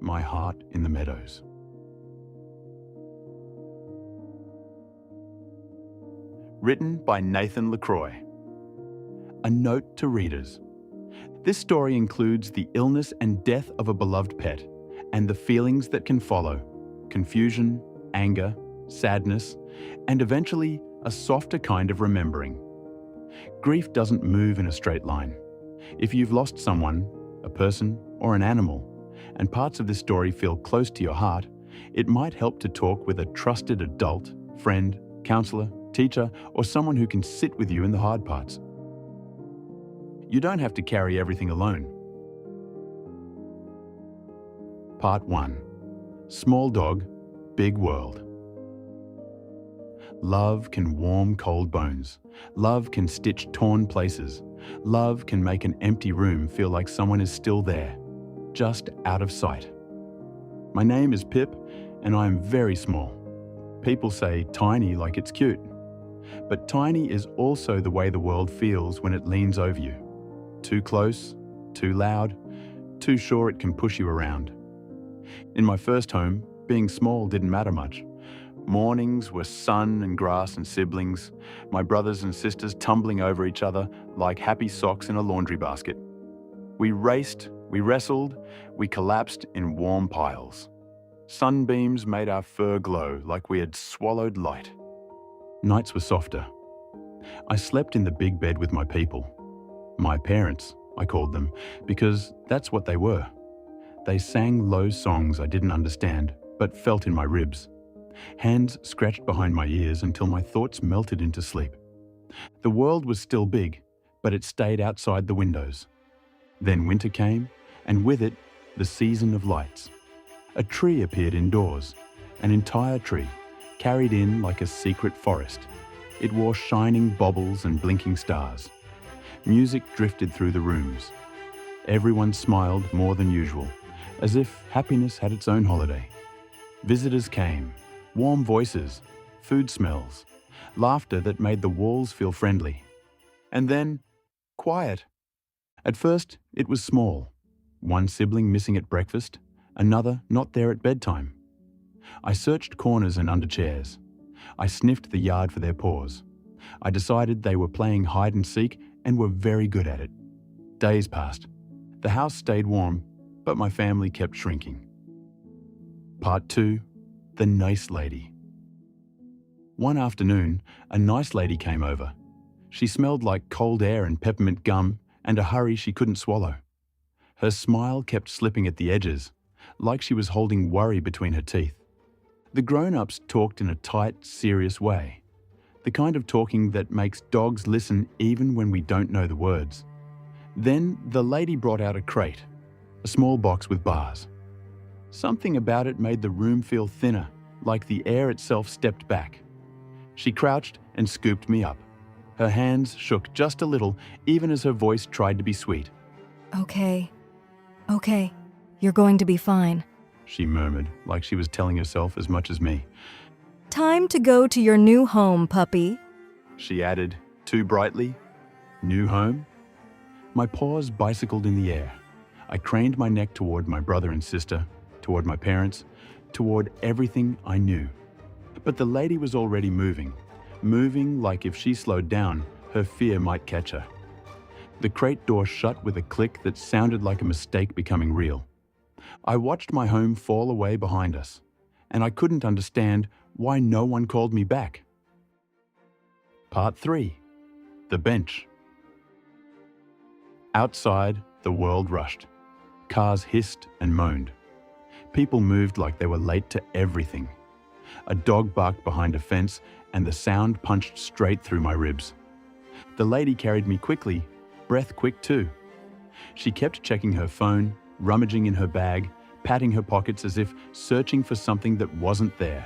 My Heart in the Meadows. Written by Nathan LaCroix. A note to readers. This story includes the illness and death of a beloved pet, and the feelings that can follow: confusion, anger, sadness, and eventually a softer kind of remembering. Grief doesn't move in a straight line. If you've lost someone, a person or an animal, and parts of this story feel close to your heart, it might help to talk with a trusted adult, friend, counselor, teacher, or someone who can sit with you in the hard parts. You don't have to carry everything alone. Part 1. Small Dog, Big World. Love can warm cold bones. Love can stitch torn places. Love can make an empty room feel like someone is still there, just out of sight. My name is Pip, and I am very small. People say tiny like it's cute. But tiny is also the way the world feels when it leans over you. Too close, too loud, too sure it can push you around. In my first home, being small didn't matter much. Mornings were sun and grass and siblings, my brothers and sisters tumbling over each other like happy socks in a laundry basket. We raced, we wrestled, we collapsed in warm piles. Sunbeams made our fur glow like we had swallowed light. Nights were softer. I slept in the big bed with my people. My parents, I called them, because that's what they were. They sang low songs I didn't understand, but felt in my ribs. Hands scratched behind my ears until my thoughts melted into sleep. The world was still big, but it stayed outside the windows. Then winter came, and with it, the season of lights. A tree appeared indoors, an entire tree, carried in like a secret forest. It wore shining baubles and blinking stars. Music drifted through the rooms. Everyone smiled more than usual, as if happiness had its own holiday. Visitors came, warm voices, food smells, laughter that made the walls feel friendly. And then, quiet. At first, it was small. One sibling missing at breakfast, another not there at bedtime. I searched corners and under chairs. I sniffed the yard for their paws. I decided they were playing hide and seek and were very good at it. Days passed. The house stayed warm, but my family kept shrinking. Part 2. The Nice Lady. One afternoon, a nice lady came over. She smelled like cold air and peppermint gum and a hurry she couldn't swallow. Her smile kept slipping at the edges, like she was holding worry between her teeth. The grown-ups talked in a tight, serious way, the kind of talking that makes dogs listen even when we don't know the words. Then the lady brought out a crate, a small box with bars. Something about it made the room feel thinner, like the air itself stepped back. She crouched and scooped me up. Her hands shook just a little, even as her voice tried to be sweet. Okay, you're going to be fine. She murmured, like she was telling herself as much as me. Time to go to your new home, puppy. She added, too brightly. New home? My paws bicycled in the air. I craned my neck toward my brother and sister, toward my parents, toward everything I knew. But the lady was already moving like if she slowed down, her fear might catch her. The crate door shut with a click that sounded like a mistake becoming real. I watched my home fall away behind us, and I couldn't understand why no one called me back. Part 3. The Bench. Outside, the world rushed. Cars hissed and moaned. People moved like they were late to everything. A dog barked behind a fence, and the sound punched straight through my ribs. The lady carried me quickly, breath quick too. She kept checking her phone, rummaging in her bag, patting her pockets as if searching for something that wasn't there.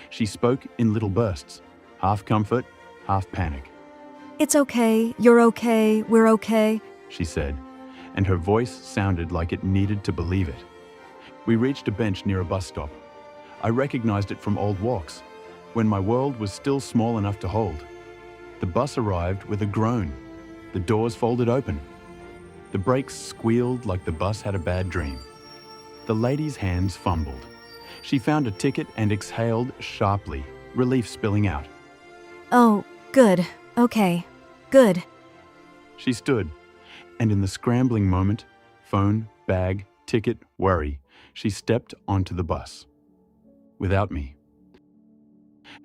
She spoke in little bursts, half comfort, half panic. It's okay, you're okay, we're okay, she said, and her voice sounded like it needed to believe it. We reached a bench near a bus stop. I recognized it from old walks, when my world was still small enough to hold. The bus arrived with a groan. The doors folded open. The brakes squealed like the bus had a bad dream. The lady's hands fumbled. She found a ticket and exhaled sharply, relief spilling out. Oh, good. Okay. Good. She stood, and in the scrambling moment, phone, bag, ticket, worry, she stepped onto the bus. Without me.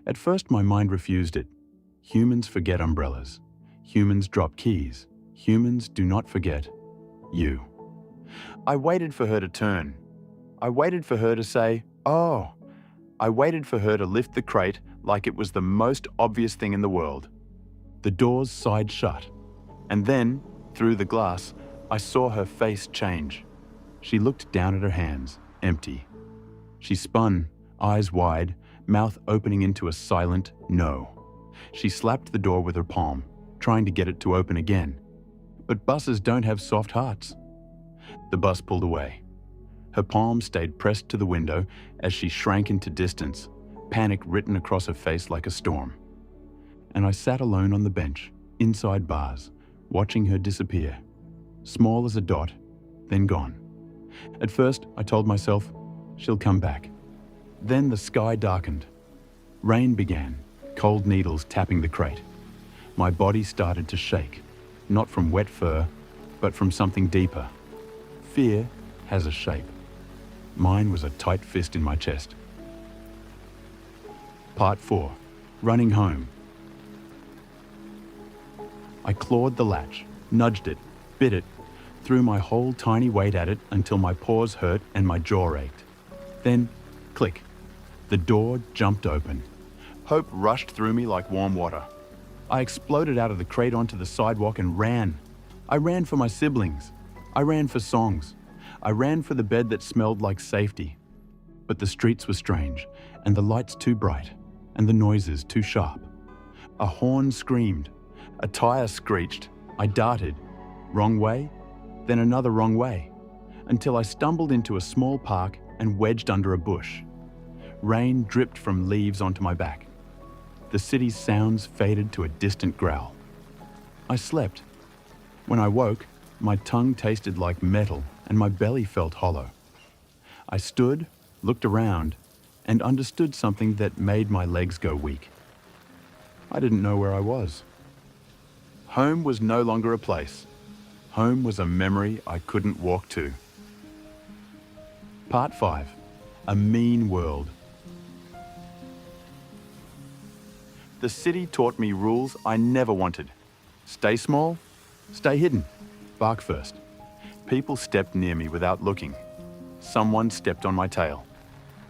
At first my mind refused it. Humans forget umbrellas. Humans drop keys. Humans do not forget you. I waited for her to turn. I waited for her to say, "Oh." I waited for her to lift the crate like it was the most obvious thing in the world. The doors sighed shut, and then, through the glass, I saw her face change. She looked down at her hands, empty. She spun, eyes wide, mouth opening into a silent no. She slapped the door with her palm, trying to get it to open again. But buses don't have soft hearts. The bus pulled away. Her palm stayed pressed to the window as she shrank into distance, panic written across her face like a storm. And I sat alone on the bench, inside bars, watching her disappear. Small as a dot, then gone. At first, I told myself, she'll come back. Then the sky darkened. Rain began, cold needles tapping the crate. My body started to shake, not from wet fur, but from something deeper. Fear has a shape. Mine was a tight fist in my chest. Part 4. Running home. I clawed the latch, nudged it, bit it, threw my whole tiny weight at it until my paws hurt and my jaw ached. Then, click, the door jumped open. Hope rushed through me like warm water. I exploded out of the crate onto the sidewalk and ran. I ran for my siblings. I ran for songs. I ran for the bed that smelled like safety. But the streets were strange, and the lights too bright, and the noises too sharp. A horn screamed. A tire screeched. I darted. Wrong way, then another wrong way, until I stumbled into a small park and wedged under a bush. Rain dripped from leaves onto my back. The city's sounds faded to a distant growl. I slept. When I woke, my tongue tasted like metal and my belly felt hollow. I stood, looked around, and understood something that made my legs go weak. I didn't know where I was. Home was no longer a place. Home was a memory I couldn't walk to. Part 5. A mean world. The city taught me rules I never wanted. Stay small, stay hidden, bark first. People stepped near me without looking. Someone stepped on my tail.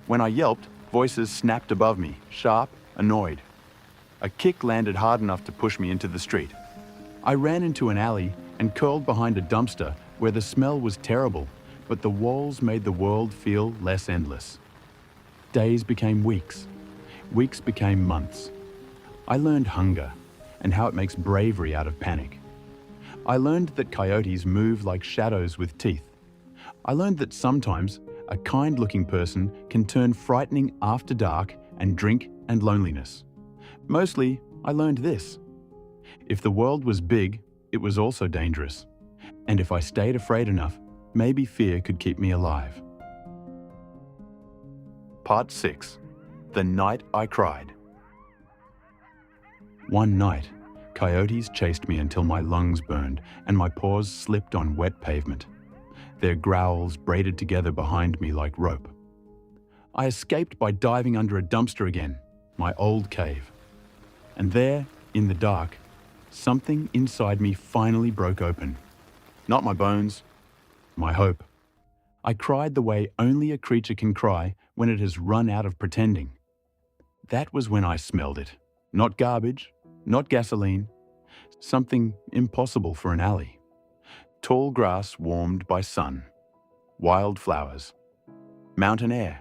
When I yelped, voices snapped above me, sharp, annoyed. A kick landed hard enough to push me into the street. I ran into an alley and curled behind a dumpster where the smell was terrible, but the walls made the world feel less endless. Days became weeks. Weeks became months. I learned hunger and how it makes bravery out of panic. I learned that coyotes move like shadows with teeth. I learned that sometimes a kind-looking person can turn frightening after dark and drink and loneliness. Mostly, I learned this. If the world was big, it was also dangerous. And if I stayed afraid enough, maybe fear could keep me alive. Part 6. The Night I Cried. One night, coyotes chased me until my lungs burned and my paws slipped on wet pavement. Their growls braided together behind me like rope. I escaped by diving under a dumpster again, my old cave. And there, in the dark, something inside me finally broke open. Not my bones, my hope. I cried the way only a creature can cry when it has run out of pretending. That was when I smelled it. Not garbage, not gasoline, something impossible for an alley. Tall grass warmed by sun, wild flowers, mountain air,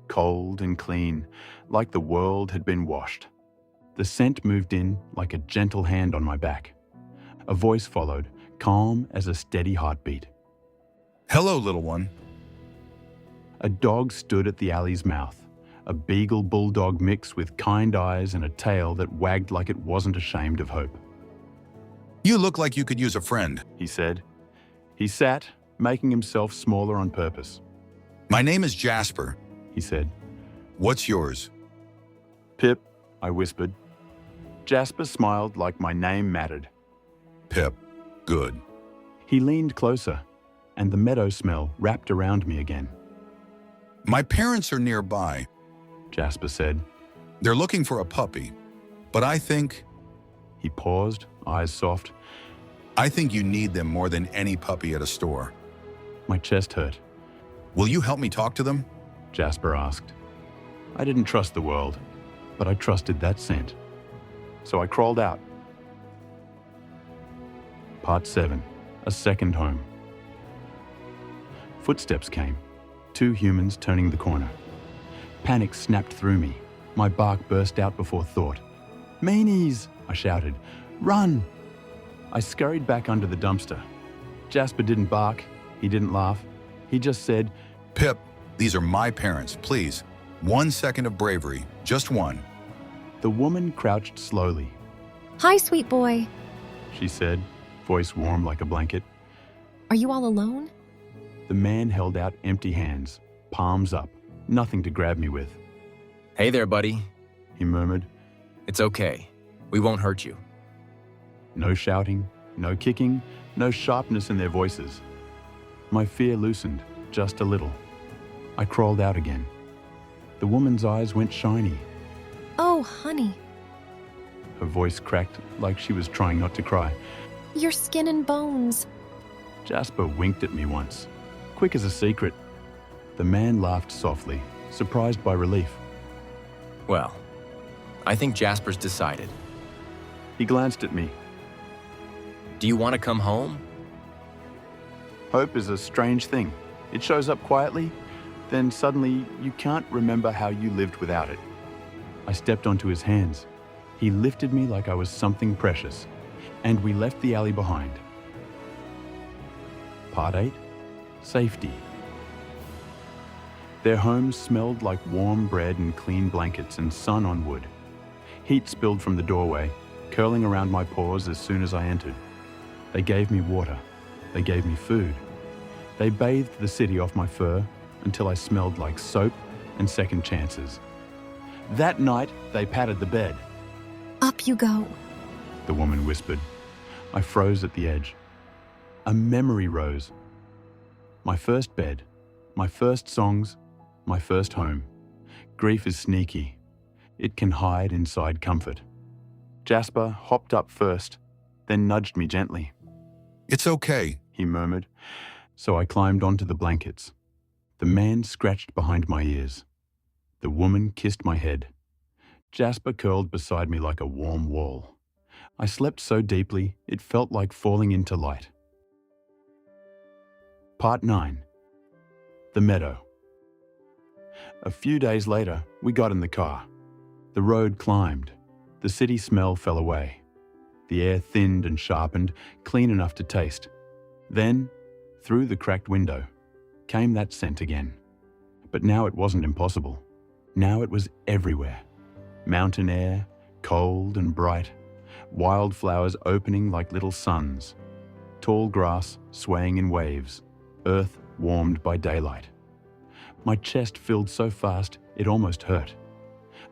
cold and clean, like the world had been washed. The scent moved in like a gentle hand on my back. A voice followed, calm as a steady heartbeat. Hello, little one. A dog stood at the alley's mouth, a beagle bulldog mix with kind eyes and a tail that wagged like it wasn't ashamed of hope. You look like you could use a friend. He said. He sat, making himself smaller on purpose. My name is Jasper, he said. What's yours? Pip, I whispered. Jasper smiled like my name mattered. Pip. Good. He leaned closer, and the meadow smell wrapped around me again. My parents are nearby. Jasper said. They're looking for a puppy, but I think He paused, eyes soft. you need them more than any puppy at a store. My chest hurt. Will you help me talk to them? Jasper asked. I didn't trust the world, but I trusted that scent. So I crawled out. Part 7. A second home. Footsteps came. 2 humans turning the corner. Panic snapped through me. My bark burst out before thought. Meanies! I shouted. Run! I scurried back under the dumpster. Jasper didn't bark. He didn't laugh. He just said, Pip, these are my parents, please. 1 second of bravery, just one. The woman crouched slowly. Hi, sweet boy. She said, voice warm like a blanket. Are you all alone? The man held out empty hands, palms up, nothing to grab me with. Hey there, buddy. He murmured. It's okay. We won't hurt you. No shouting, no kicking, no sharpness in their voices. My fear loosened, just a little. I crawled out again. The woman's eyes went shiny. Oh, honey. Her voice cracked like she was trying not to cry. Your skin and bones. Jasper winked at me once, quick as a secret. The man laughed softly, surprised by relief. Well, I think Jasper's decided. He glanced at me. Do you want to come home? Hope is a strange thing. It shows up quietly, then suddenly you can't remember how you lived without it. I stepped onto his hands. He lifted me like I was something precious, and we left the alley behind. Part 8. Safety. Their home smelled like warm bread and clean blankets and sun on wood. Heat spilled from the doorway, curling around my paws as soon as I entered. They gave me water. They gave me food. They bathed the city off my fur until I smelled like soap and second chances. That night, they patted the bed. Up you go. The woman whispered. I froze at the edge. A memory rose. My first bed, my first songs, my first home. Grief is sneaky. It can hide inside comfort. Jasper hopped up first, then nudged me gently. It's okay. He murmured. So I climbed onto the blankets. The man scratched behind my ears. The woman kissed my head. Jasper curled beside me like a warm wall. I slept so deeply, it felt like falling into light. Part 9. The Meadow. A few days later, we got in the car. The road climbed. The city smell fell away. The air thinned and sharpened, clean enough to taste. Then, through the cracked window, came that scent again. But now it wasn't impossible. Now it was everywhere. Mountain air, cold and bright. Wildflowers opening like little suns. Tall grass swaying in waves. Earth warmed by daylight. My chest filled so fast it almost hurt.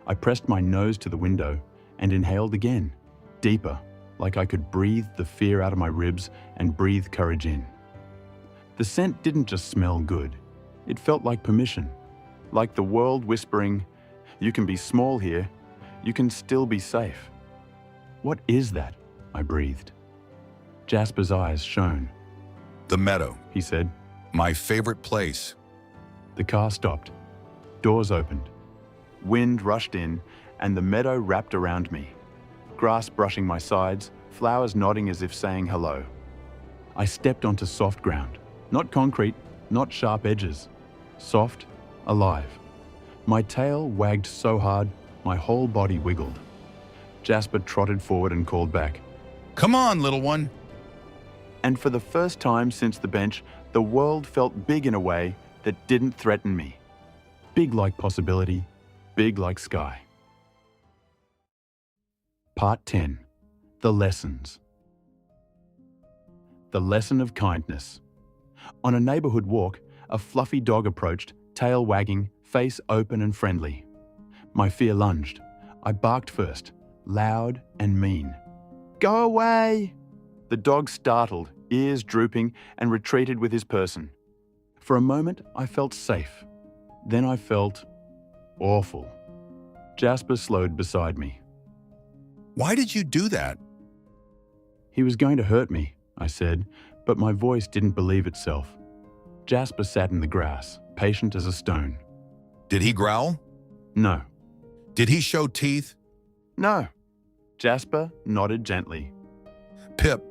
I pressed my nose to the window and inhaled again, deeper, like I could breathe the fear out of my ribs and breathe courage in. The scent didn't just smell good. It felt like permission, like the world whispering, "You can be small here. You can still be safe." "What is that?" I breathed. Jasper's eyes shone. The meadow, He said. my favorite place. The car stopped. Doors opened. Wind rushed in, and the meadow wrapped around me. Grass brushing my sides, flowers nodding as if saying hello. I stepped onto soft ground. Not concrete, not sharp edges. Soft, alive. My tail wagged so hard, my whole body wiggled. Jasper trotted forward and called back. Come on, little one. And for the first time since the bench, the world felt big in a way that didn't threaten me. Big like possibility, big like sky. Part 10. The Lessons. The lesson of kindness. On a neighborhood walk, a fluffy dog approached, tail wagging, face open and friendly. My fear lunged. I barked first, loud and mean. "Go away!" The dog startled, ears drooping, and retreated with his person. For a moment, I felt safe. Then I felt awful. Jasper slowed beside me. Why did you do that? "He was going to hurt me," I said, but my voice didn't believe itself. Jasper sat in the grass, patient as a stone. Did he growl? "No." Did he show teeth? "No." Jasper nodded gently. Pip,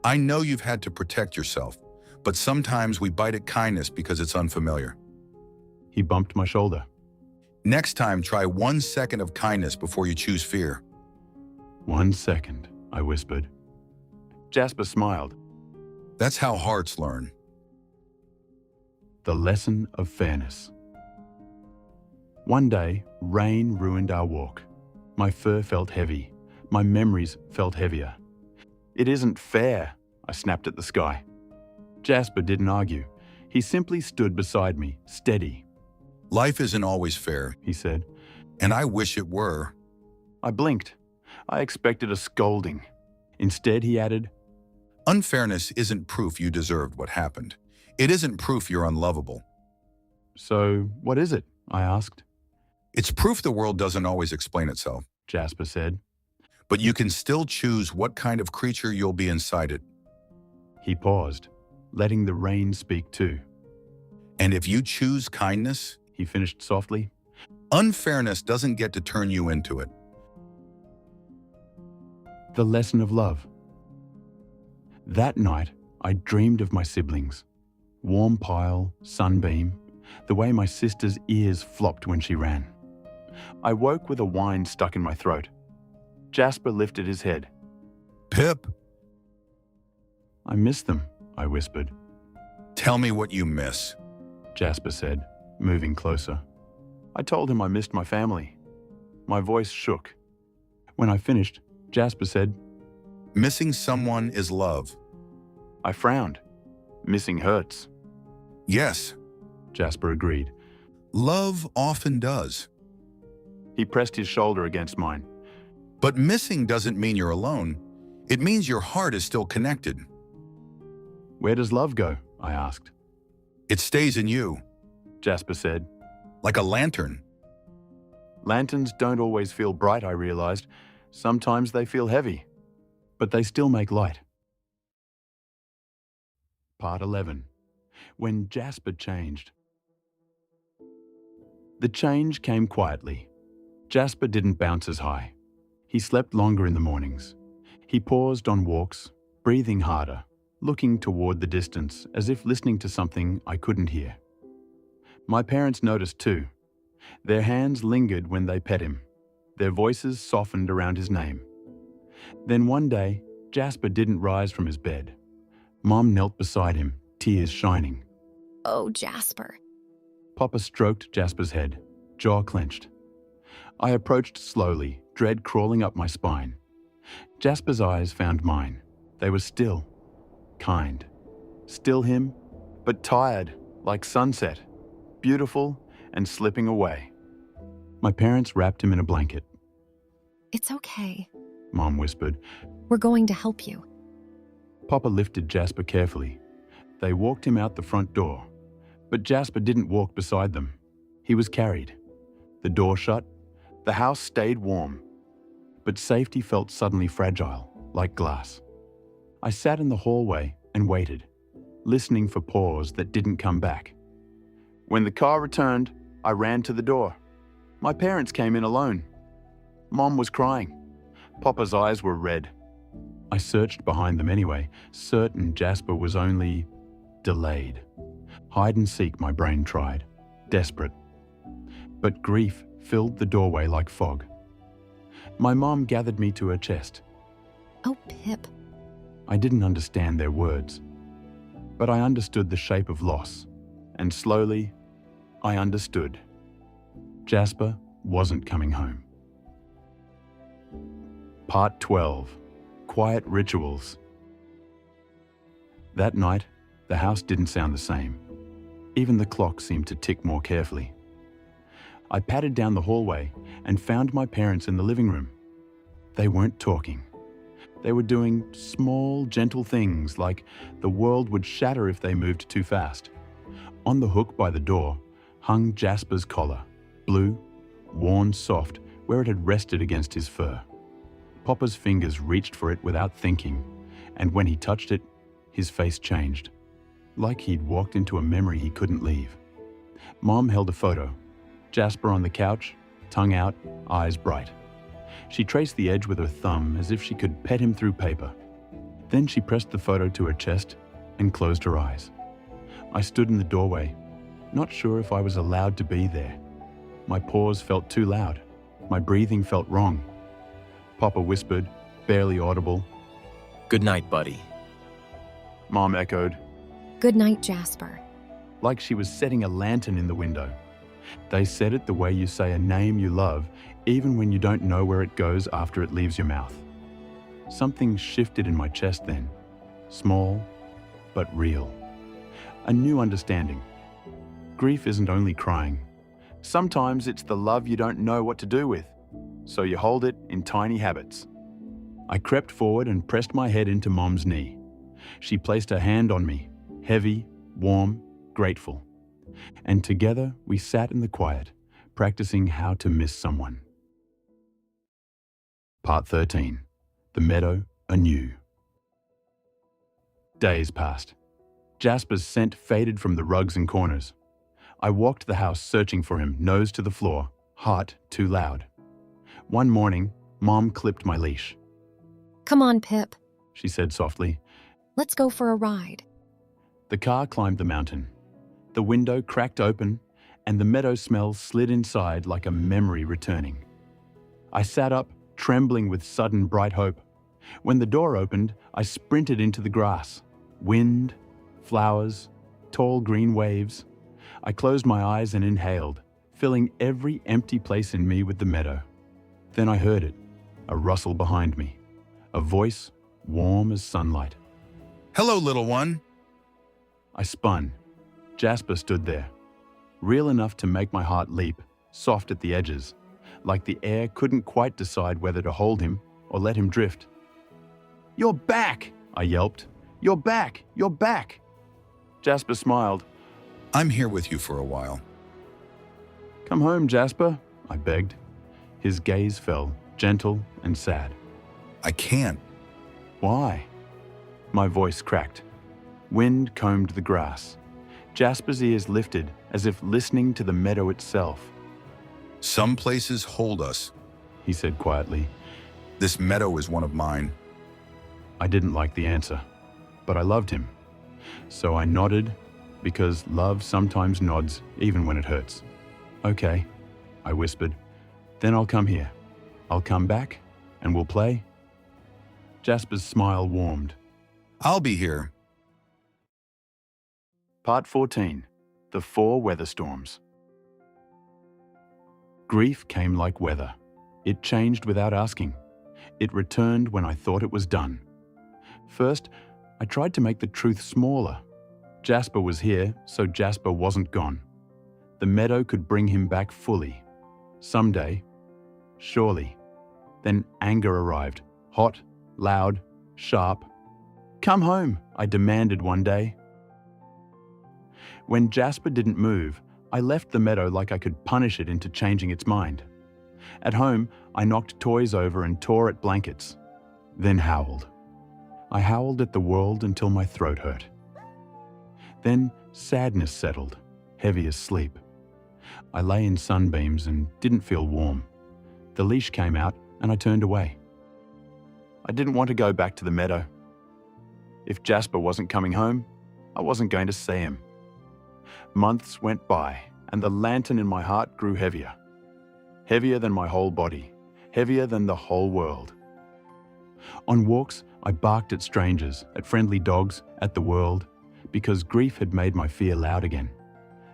I know you've had to protect yourself, but sometimes we bite at kindness because it's unfamiliar. He bumped my shoulder. Next time, try 1 second of kindness before you choose fear. 1 second, I whispered. Jasper smiled. That's how hearts learn. The lesson of fairness. One day, rain ruined our walk. My fur felt heavy. My memories felt heavier. "It isn't fair," I snapped at the sky. Jasper didn't argue. He simply stood beside me, steady. Life isn't always fair, He said. and I wish it were. I blinked. I expected a scolding. Instead, he added, Unfairness isn't proof you deserved what happened. It isn't proof you're unlovable. "So, what is it?" I asked. It's proof the world doesn't always explain itself, Jasper said. but you can still choose what kind of creature you'll be inside it. He paused, letting the rain speak too. And if you choose kindness, He finished softly. unfairness doesn't get to turn you into it. The lesson of love. That night, I dreamed of my siblings. Warm pile, sunbeam, the way my sister's ears flopped when she ran. I woke with a whine stuck in my throat. Jasper lifted his head. Pip, "I miss them," I whispered. tell me what you miss. Jasper said, moving closer. I told him I missed my family. My voice shook. When I finished, Jasper said, Missing someone is love. I frowned. "Missing hurts." Yes, Jasper agreed. love often does. He pressed his shoulder against mine. But missing doesn't mean you're alone. It means your heart is still connected. "Where does love go?" I asked. It stays in you, Jasper said. like a lantern. Lanterns don't always feel bright, I realized. Sometimes they feel heavy. But they still make light. Part 11. When Jasper changed. The change came quietly. Jasper didn't bounce as high. He slept longer in the mornings. He paused on walks, breathing harder, looking toward the distance as if listening to something I couldn't hear. My parents noticed too. Their hands lingered when they pet him. Their voices softened around his name. Then one day, Jasper didn't rise from his bed. Mom knelt beside him, tears shining. Oh, Jasper. Papa stroked Jasper's head, jaw clenched. I approached slowly, dread crawling up my spine. Jasper's eyes found mine. They were still, kind. Still him, but tired, like sunset, beautiful and slipping away. My parents wrapped him in a blanket. It's okay. Mom whispered. We're going to help you. Papa lifted Jasper carefully. They walked him out the front door. But Jasper didn't walk beside them. He was carried. The door shut. The house stayed warm. But safety felt suddenly fragile, like glass. I sat in the hallway and waited, listening for paws that didn't come back. When the car returned, I ran to the door. My parents came in alone. Mom was crying. Papa's eyes were red. I searched behind them anyway, certain Jasper was only delayed. Hide and seek, my brain tried, desperate. But grief filled the doorway like fog. My mom gathered me to her chest. Oh, Pip. I didn't understand their words, but I understood the shape of loss, and slowly, I understood. Jasper wasn't coming home. Part 12. Quiet Rituals. That night, the house didn't sound the same. Even the clock seemed to tick more carefully. I padded down the hallway and found my parents in the living room. They weren't talking. They were doing small, gentle things like the world would shatter if they moved too fast. On the hook by the door hung Jasper's collar, blue, worn soft where it had rested against his fur. Papa's fingers reached for it without thinking, and when he touched it, his face changed, like he'd walked into a memory he couldn't leave. Mom held a photo, Jasper on the couch, tongue out, eyes bright. She traced the edge with her thumb as if she could pet him through paper. Then she pressed the photo to her chest and closed her eyes. I stood in the doorway, not sure if I was allowed to be there. My pause felt too loud. My breathing felt wrong. Papa whispered, barely audible. Good night, buddy. Mom echoed, Good night, Jasper. like she was setting a lantern in the window. They said it the way you say a name you love, even when you don't know where it goes after it leaves your mouth. Something shifted in my chest then, small but real. A new understanding. Grief isn't only crying. Sometimes it's the love you don't know what to do with, so you hold it in tiny habits. I crept forward and pressed my head into Mom's knee. She placed her hand on me, heavy, warm, grateful. And together we sat in the quiet, practicing how to miss someone. Part 13. The Meadow Anew. Days passed. Jasper's scent faded from the rugs and corners. I walked the house searching for him, nose to the floor, heart too loud. One morning, Mom clipped my leash. Come on, Pip. She said softly. Let's go for a ride. The car climbed the mountain. The window cracked open, and the meadow smell slid inside like a memory returning. I sat up, trembling with sudden bright hope. When the door opened, I sprinted into the grass. Wind, flowers, tall green waves. I closed my eyes and inhaled, filling every empty place in me with the meadow. Then I heard it, a rustle behind me, a voice warm as sunlight. Hello, little one. I spun. Jasper stood there, real enough to make my heart leap, soft at the edges, like the air couldn't quite decide whether to hold him or let him drift. "You're back!" I yelped. "You're back! You're back!" Jasper smiled. I'm here with you for a while. "Come home, Jasper," I begged. His gaze fell, gentle and sad. I can't. "Why?" My voice cracked. Wind combed the grass. Jasper's ears lifted, as if listening to the meadow itself. Some places hold us. He said quietly. This meadow is one of mine. I didn't like the answer, but I loved him. So I nodded, because love sometimes nods even when it hurts. "Okay," I whispered. "Then I'll come here. I'll come back, and we'll play." Jasper's smile warmed. I'll be here. Part 14. The 4 Weather Storms. Grief came like weather. It changed without asking. It returned when I thought it was done. First, I tried to make the truth smaller. Jasper was here, so Jasper wasn't gone. The meadow could bring him back fully. Someday. Surely. Then anger arrived. Hot, loud, sharp. "Come home," I demanded one day. When Jasper didn't move, I left the meadow like I could punish it into changing its mind. At home, I knocked toys over and tore at blankets, then howled. I howled at the world until my throat hurt. Then sadness settled, heavy as sleep. I lay in sunbeams and didn't feel warm. The leash came out and I turned away. I didn't want to go back to the meadow. If Jasper wasn't coming home, I wasn't going to see him. Months went by, and the lantern in my heart grew heavier. Heavier than my whole body, heavier than the whole world. On walks, I barked at strangers, at friendly dogs, at the world, because grief had made my fear loud again.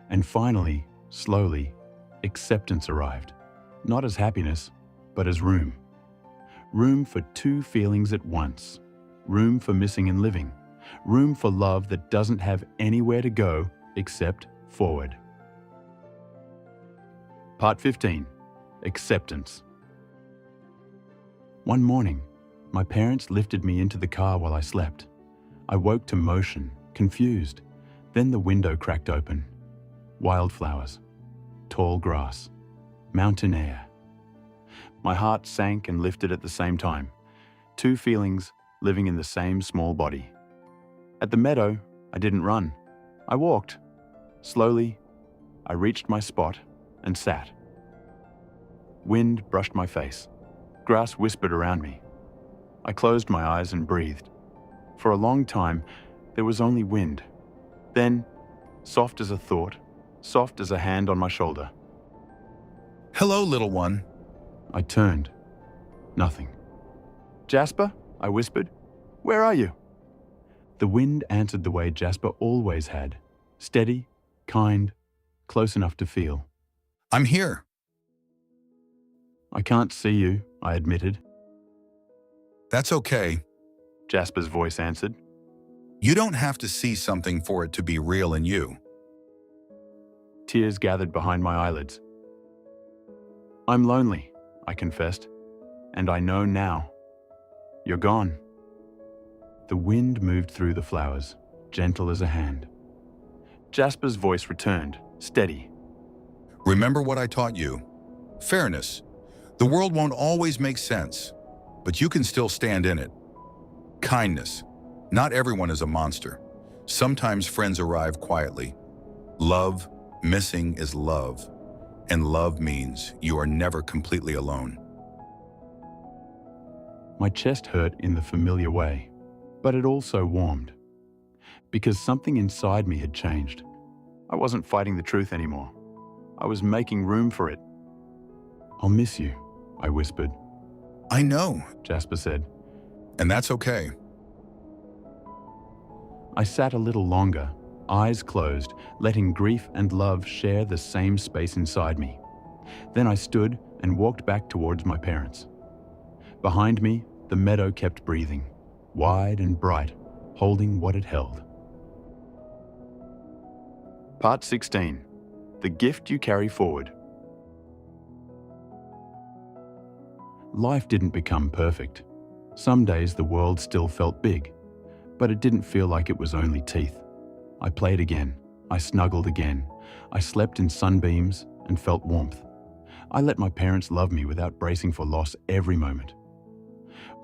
And finally, slowly, acceptance arrived, not as happiness, but as room. Room for 2 feelings at once. Room for missing and living. Room for love that doesn't have anywhere to go except forward. Part 15. Acceptance. One morning, my parents lifted me into the car while I slept. I woke to motion, confused. Then the window cracked open. Wildflowers, tall grass, mountain air. My heart sank and lifted at the same time. Two feelings living in the same small body. At the meadow, I didn't run. I walked. Slowly, I reached my spot and sat. Wind brushed my face. Grass whispered around me. I closed my eyes and breathed. For a long time, there was only wind. Then, soft as a thought, soft as a hand on my shoulder. Hello, little one. I turned. Nothing. Jasper, I whispered. Where are you? The wind answered the way Jasper always had. Steady, kind, close enough to feel. I'm here. I can't see you, I admitted. That's okay. Jasper's voice answered. You don't have to see something for it to be real in you. Tears gathered behind my eyelids. I'm lonely, I confessed. And I know now. You're gone. The wind moved through the flowers, gentle as a hand. Jasper's voice returned, steady. Remember what I taught you. Fairness. The world won't always make sense, but you can still stand in it. Kindness. Not everyone is a monster. Sometimes friends arrive quietly. Love, missing is love. And love means you are never completely alone. My chest hurt in the familiar way, but it also warmed. Because something inside me had changed. I wasn't fighting the truth anymore. I was making room for it. I'll miss you, I whispered. I know, Jasper said. and that's okay. I sat a little longer, eyes closed, letting grief and love share the same space inside me. Then I stood and walked back towards my parents. Behind me, the meadow kept breathing, wide and bright, holding what it held. Part 16. The gift you carry forward. Life didn't become perfect. Some days the world still felt big, but it didn't feel like it was only teeth. I played again. I snuggled again. I slept in sunbeams and felt warmth. I let my parents love me without bracing for loss every moment.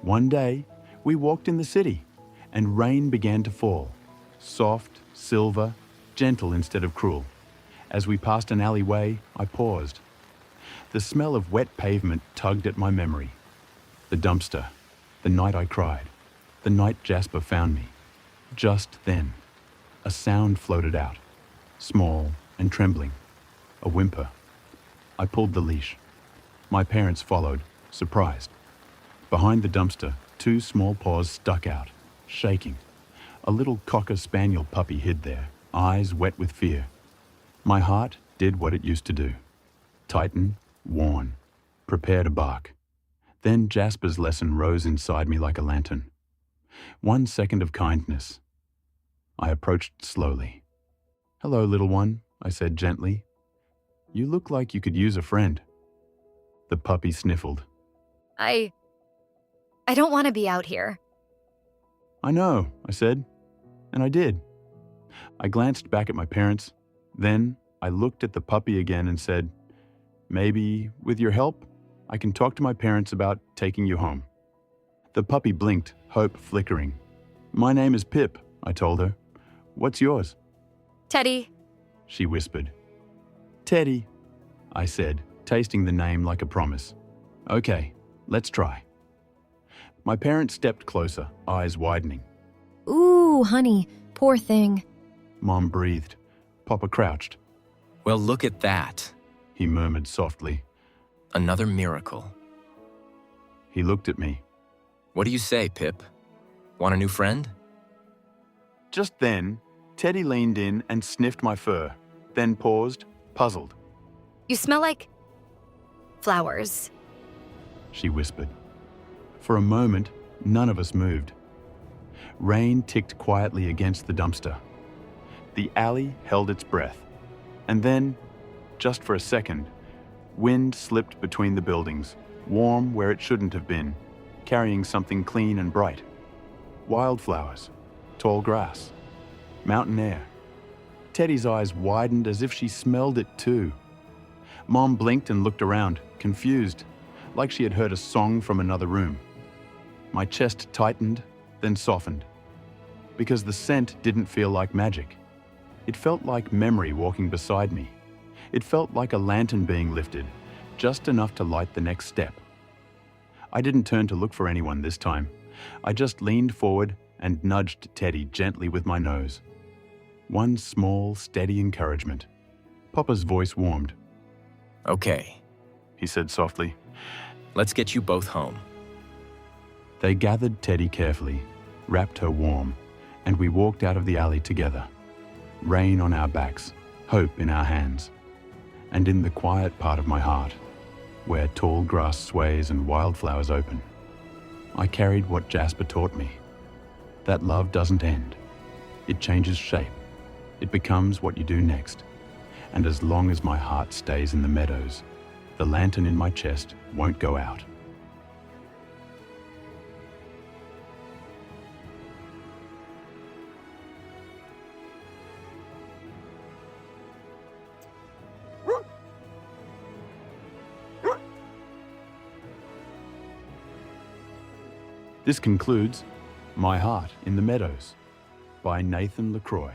One day, we walked in the city, and rain began to fall. Soft, silver, gentle instead of cruel. As we passed an alleyway, I paused. The smell of wet pavement tugged at my memory. The dumpster, the night I cried, the night Jasper found me. Just then, a sound floated out, small and trembling, a whimper. I pulled the leash. My parents followed, surprised. Behind the dumpster, two small paws stuck out, shaking. A little cocker spaniel puppy hid there, eyes wet with fear. My heart did what it used to do. Tighten, warn, prepare to bark. Then Jasper's lesson rose inside me like a lantern. 1 second of kindness. I approached slowly. Hello, little one, I said gently. You look like you could use a friend. The puppy sniffled. I don't want to be out here. I know, I said, and I did. I glanced back at my parents. Then I looked at the puppy again and said, maybe, with your help, I can talk to my parents about taking you home. The puppy blinked, hope flickering. My name is Pip, I told her. What's yours? Teddy. She whispered. Teddy, I said, tasting the name like a promise. Okay, let's try. My parents stepped closer, eyes widening. Ooh, honey, poor thing. Mom breathed. Papa crouched. Well, look at that. He murmured softly. Another miracle. He looked at me. What do you say, Pip? Want a new friend? Just then, Teddy leaned in and sniffed my fur, then paused, puzzled. You smell like flowers. She whispered. For a moment, none of us moved. Rain ticked quietly against the dumpster. The alley held its breath. And then, just for a second, wind slipped between the buildings, warm where it shouldn't have been, carrying something clean and bright. Wildflowers, tall grass, mountain air. Teddy's eyes widened as if she smelled it too. Mom blinked and looked around, confused, like she had heard a song from another room. My chest tightened, then softened, because the scent didn't feel like magic. It felt like memory walking beside me. It felt like a lantern being lifted, just enough to light the next step. I didn't turn to look for anyone this time. I just leaned forward and nudged Teddy gently with my nose. One small, steady encouragement. Papa's voice warmed. Okay, He said softly. let's get you both home. They gathered Teddy carefully, wrapped her warm, and we walked out of the alley together. Rain on our backs, hope in our hands. And in the quiet part of my heart, where tall grass sways and wildflowers open, I carried what Jasper taught me. That love doesn't end. It changes shape. It becomes what you do next. And as long as my heart stays in the meadows, the lantern in my chest won't go out. This concludes My Heart in the Meadows by Nathan LaCroix.